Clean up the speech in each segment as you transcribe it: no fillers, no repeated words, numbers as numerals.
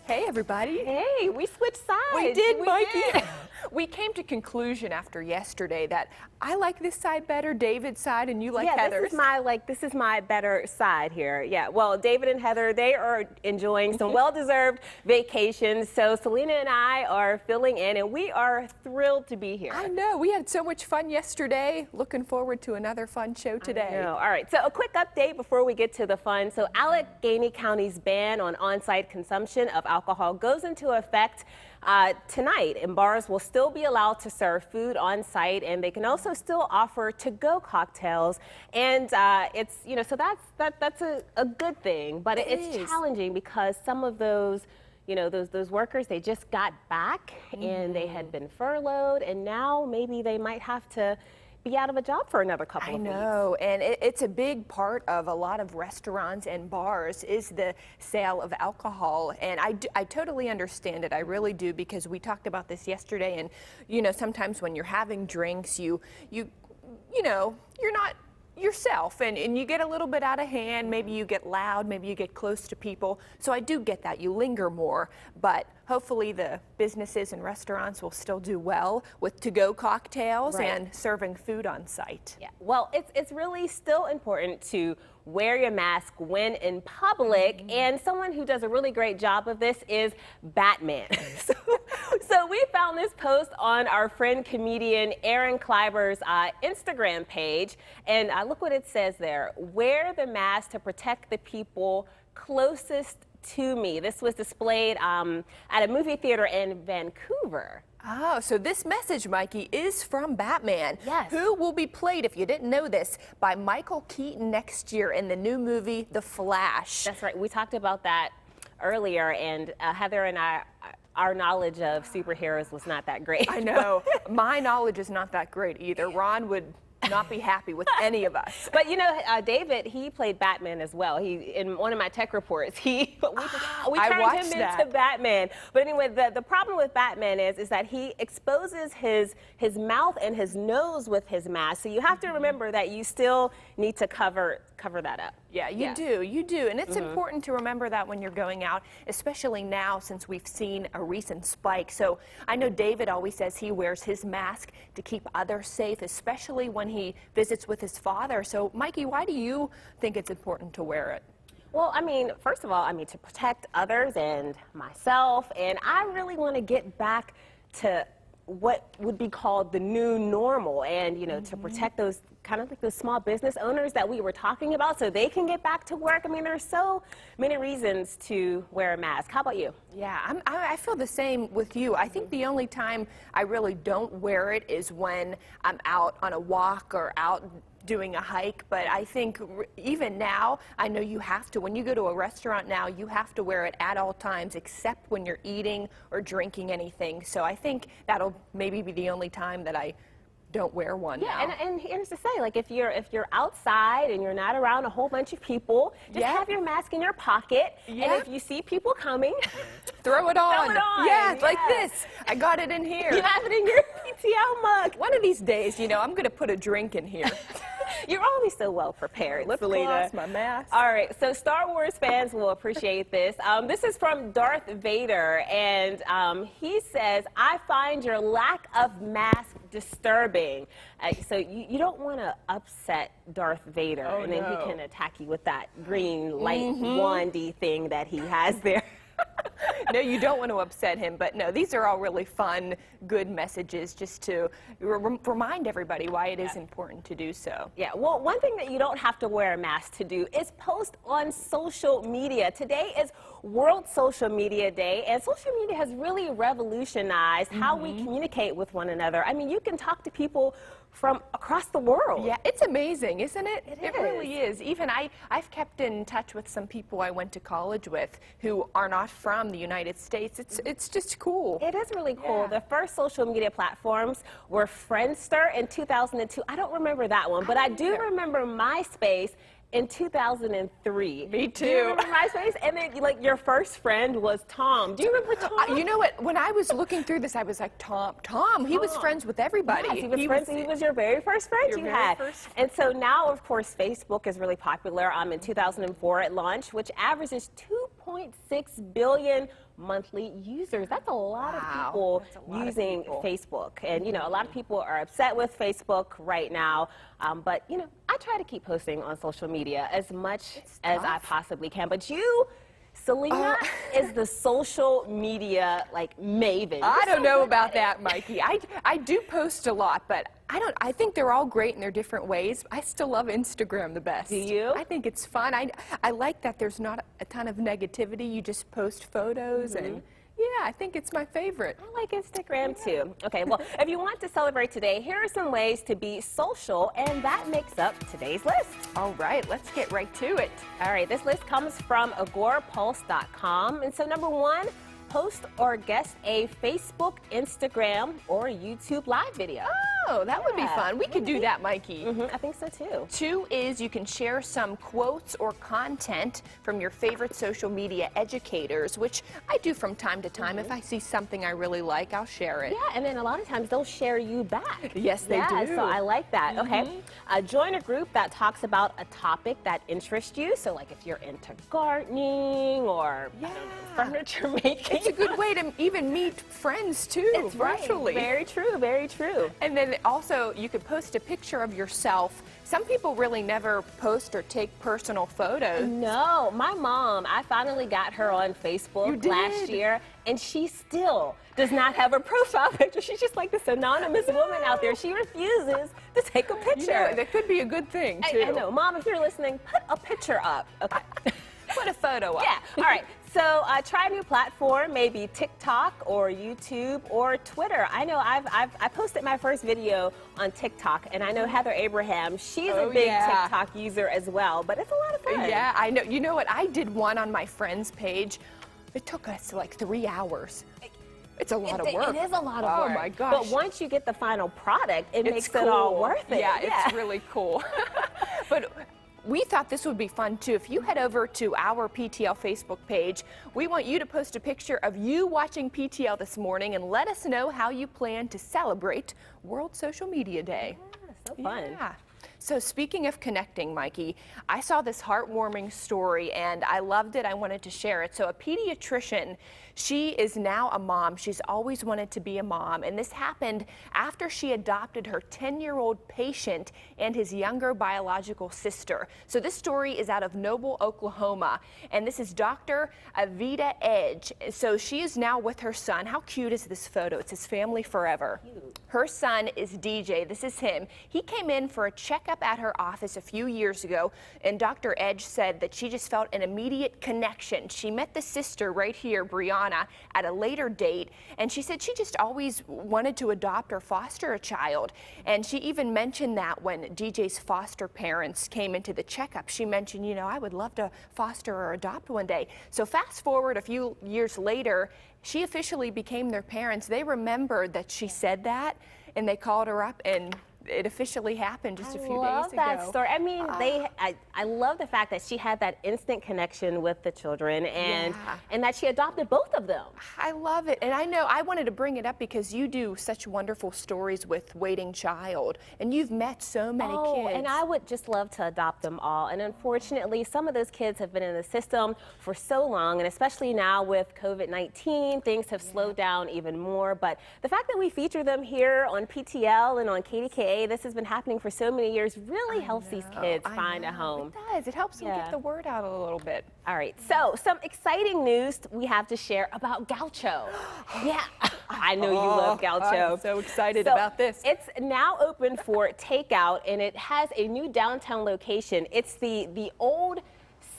Hey, everybody. Hey, we switched sides. We did, Mikey. Did. We came to conclusion after yesterday that I like this side better, David's side, and you like Heather's. This is my better side here. Yeah, well, David and Heather, they are enjoying some well-deserved vacations. So Celina and I are filling in, and we are thrilled to be here. I know. We had so much fun yesterday. Looking forward to another fun show today. All right, so a quick update before we get to the fun. So Allegheny County's ban on-site consumption of alcohol goes into effect tonight, and bars will still be allowed to serve food on site, and they can also still offer to-go cocktails. And it's, you know, so that's a good thing, but it's challenging because some of those, you know, those workers, they just got back and they had been furloughed, and now maybe they might have to be out of a job for another couple of weeks. I know, and it's a big part of a lot of restaurants and bars is the sale of alcohol, and I totally understand it. I really do, because we talked about this yesterday, and you know, sometimes when you're having drinks, you know, you're not yourself, and you get a little bit out of hand. Maybe you get loud, maybe you get close to people. So I do get that. You linger more, but hopefully the businesses and restaurants will still do well with to-go cocktails and serving food on site. Yeah, well, it's really still important to wear your mask when in public, and someone who does a really great job of this is Batman. So we found this post on our friend comedian Aaron Kleiber's Instagram page, and look what it says there. Wear the mask to protect the people closest to me. This was displayed at a movie theater in Vancouver. Oh, so this message, Mikey, is from Batman. Yes. Who will be played, if you didn't know this, by Michael Keaton next year in the new movie, The Flash. That's right. We talked about that earlier, and Heather and I, our knowledge of superheroes was not that great. I know. My knowledge is not that great either. Ron would not be happy with any of us. But you know, David, he played Batman as well. In one of my tech reports, we turned him into Batman. But anyway, the problem with Batman is that he exposes his mouth and his nose with his mask. So you have to remember that you still need to cover that up. Yeah, you do. And it's important to remember that when you're going out, especially now since we've seen a recent spike. So I know David always says he wears his mask to keep others safe, especially when he visits with his father. So Mikey, why do you think it's important to wear it? Well, I mean, first of all, to protect others and myself, and I really want to get back to what would be called the new normal, and you know, to protect those kind of like those small business owners that we were talking about, so they can get back to work. I mean, there's so many reasons to wear a mask. How about you? Yeah, I feel the same with you. I think the only time I really don't wear it is when I'm out on a walk or out doing a hike, but I think even now, I know you have to. When you go to a restaurant now, you have to wear it at all times, except when you're eating or drinking anything. So I think that'll maybe be the only time that I don't wear one now. And here's to say, like, if you're outside and you're not around a whole bunch of people, just have your mask in your pocket, and if you see people coming, throw it on. Throw it on. Yeah, like this. I got it in here. You have it in your PTL mug. One of these days, you know, I'm going to put a drink in here. You're always so well prepared, Lip gloss, my mask. All right, so Star Wars fans will appreciate this. This is from Darth Vader, and he says, "I find your lack of mask disturbing." So you don't want to upset Darth Vader, and then he can attack you with that green light wandy thing that he has there. No, you don't want to upset him, but no, these are all really fun, good messages just to remind everybody why it is important to do so. Yeah, well, one thing that you don't have to wear a mask to do is post on social media. Today is World Social Media Day, and social media has really revolutionized how we communicate with one another. I mean, you can talk to people from across the world. Yeah, it's amazing, isn't it? It really is. Even I've kept in touch with some people I went to college with who are not from the United States. It's just cool. It is really cool. The first social media platforms were Friendster in 2002. I don't remember that one, but I do remember MySpace in 2003. Me too. Do you remember MySpace? And then, like, your first friend was Tom. Do you remember Tom? You know what? When I was looking through this, I was like, Tom. He was friends with everybody. Yes, he was your very first friend you had. And so now, of course, Facebook is really popular. In 2004 it launched, which averages 2.6 billion monthly users. That's a lot of people using Facebook. And, you know, a lot of people are upset with Facebook right now. But, you know, I try to keep posting on social media as much as I possibly can. But you, Celina, is the social media, like, maven. I don't know about that, Mikey. I do post a lot, but I think they're all great in their different ways. I still love Instagram the best. Do you? I think it's fun. I like that there's not a ton of negativity. You just post photos and yeah, I think it's my favorite. I like Instagram too. Okay, well, if you want to celebrate today, here are some ways to be social, and that makes up today's list. All right, let's get right to it. All right, this list comes from agorapulse.com. And so number 1, post or guest a Facebook, Instagram, or YouTube live video. Oh, that would be fun. We could do that, Mikey. I think so too. 2 is you can share some quotes or content from your favorite social media educators, which I do from time to time. If I see something I really like, I'll share it. Yeah, and then a lot of times they'll share you back. Yes, they do. So I like that. Okay, join a group that talks about a topic that interests you. So like if you're into gardening or I don't know, furniture making. It's a good way to even meet friends too, virtually. Very true, very true. And then also you could post a picture of yourself. Some people really never post or take personal photos. No, my mom, I finally got her on Facebook last year, and she still does not have a profile picture. She's just like this anonymous woman out there. She refuses to take a picture. You know, that could be a good thing too. I know. Mom, if you're listening, put a picture up. Okay. Put a photo up. Yeah. All right. So try a new platform, maybe TikTok or YouTube or Twitter. I know I posted my first video on TikTok, and I know Heather Abraham, she's a big TikTok user as well, but it's a lot of fun. Yeah, I know. You know what? I did one on my friend's page. It took us like 3 hours. It's a lot of work. It is a lot of work. Oh my gosh. But once you get the final product, it makes it all worth it. Yeah, it's really cool. But we thought this would be fun too. If you head over to our PTL Facebook page, we want you to post a picture of you watching PTL this morning and let us know how you plan to celebrate World Social Media Day. Yeah, so fun. Yeah. So speaking of connecting, Mikey, I saw this heartwarming story and I loved it. I wanted to share it. So a pediatrician, she is now a mom. She's always wanted to be a mom. And this happened after she adopted her 10-year-old patient and his younger biological sister. So this story is out of Noble, Oklahoma. And this is Dr. Avita Edge. So she is now with her son. How cute is this photo? It's his family forever. Cute. Her son is DJ. This is him. He came in for a checkup at her office a few years ago, and Dr. Edge said that she just felt an immediate connection. She met the sister right here, Brianna, at a later date, and she said she just always wanted to adopt or foster a child. And she even mentioned that when DJ's foster parents came into the checkup, she mentioned, you know, I would love to foster or adopt one day. So fast forward a few years later, she officially became their parents. They remembered that she said that, and they called her up, and it officially happened just a few days ago. I love that story. I mean, I love the fact that she had that instant connection with the children and that she adopted both of them. I love it. And I know I wanted to bring it up because you do such wonderful stories with Waiting Child, and you've met so many kids. And I would just love to adopt them all. And unfortunately, some of those kids have been in the system for so long, and especially now with COVID-19, things have slowed down even more. But the fact that we feature them here on PTL and on KDKA, this has been happening for so many years, really helps these kids find a home. It does. It helps them get the word out a little bit. All right. So some exciting news we have to share about Gaucho. Yeah. I know you love Gaucho. I'm so excited about this. It's now open for takeout, and it has a new downtown location. It's the old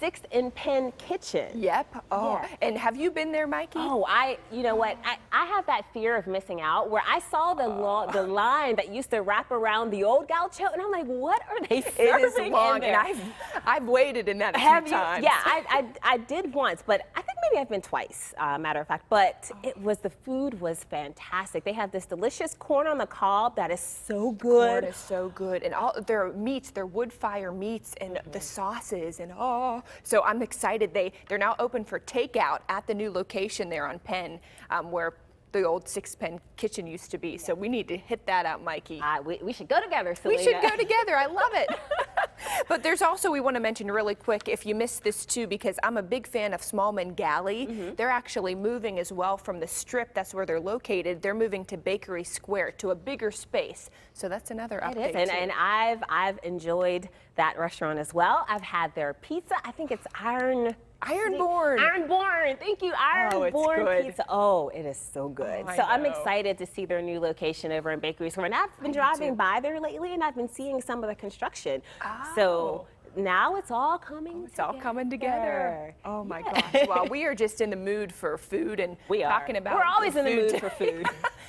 6th and Penn kitchen. Yep. Oh, and have you been there, Mikey? Oh, you know what? I have that fear of missing out where I saw the line that used to wrap around the old Gaucho, and I'm like, what are they serving? It is long, in there? and I've waited in that a few times. Yeah, I did once, but I think maybe I've been twice, matter of fact. But the food was fantastic. They have this delicious corn on the cob that is so good. Corn is so good, and all their meats, their wood fire meats, and the sauces, and so I'm excited. They're now open for takeout at the new location there on Penn, where the old six-pen kitchen used to be. So we need to hit that up, Mikey. We should go together, Celina. We should go together. I love it. But there's also, we want to mention really quick, if you missed this too, because I'm a big fan of Smallman Galley. They're actually moving as well from the Strip. That's where they're located. They're moving to Bakery Square, to a bigger space. So that's another update. It is, and I've enjoyed that restaurant as well. I've had their pizza. I think it's Ironborn. Thank you, Ironborn Pizza. Oh, it is so good. So I'm excited to see their new location over in Bakery Square. And I've been driving by there lately, and I've been seeing some of the construction. So now it's all coming together. All coming together. Oh my gosh. Well, we are just in the mood for food and talking about We're always in the mood today. for food.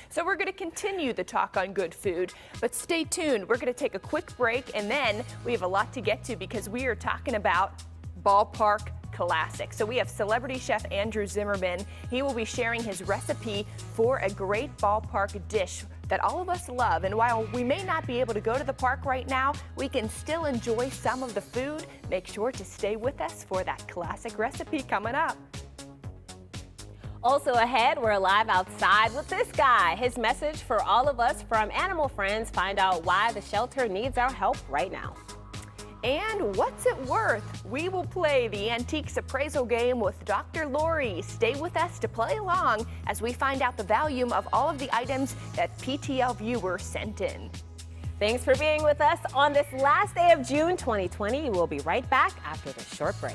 So we're going to continue the talk on good food, but stay tuned. We're going to take a quick break, and then we have a lot to get to because we are talking about ballpark classic. So we have celebrity chef Andrew Zimmerman. He will be sharing his recipe for a great ballpark dish that all of us love. And while we may not be able to go to the park right now, we can still enjoy some of the food. Make sure to stay with us for that classic recipe coming up. Also ahead, we're live outside with this guy. His message for all of us from Animal Friends. Find out why the shelter needs our help right now. And what's it worth? We will play the Antiques Appraisal game with Dr. Lori. Stay with us to play along as we find out the value of all of the items that PTL viewers sent in. Thanks for being with us on this last day of June 2020. We'll be right back after this short break.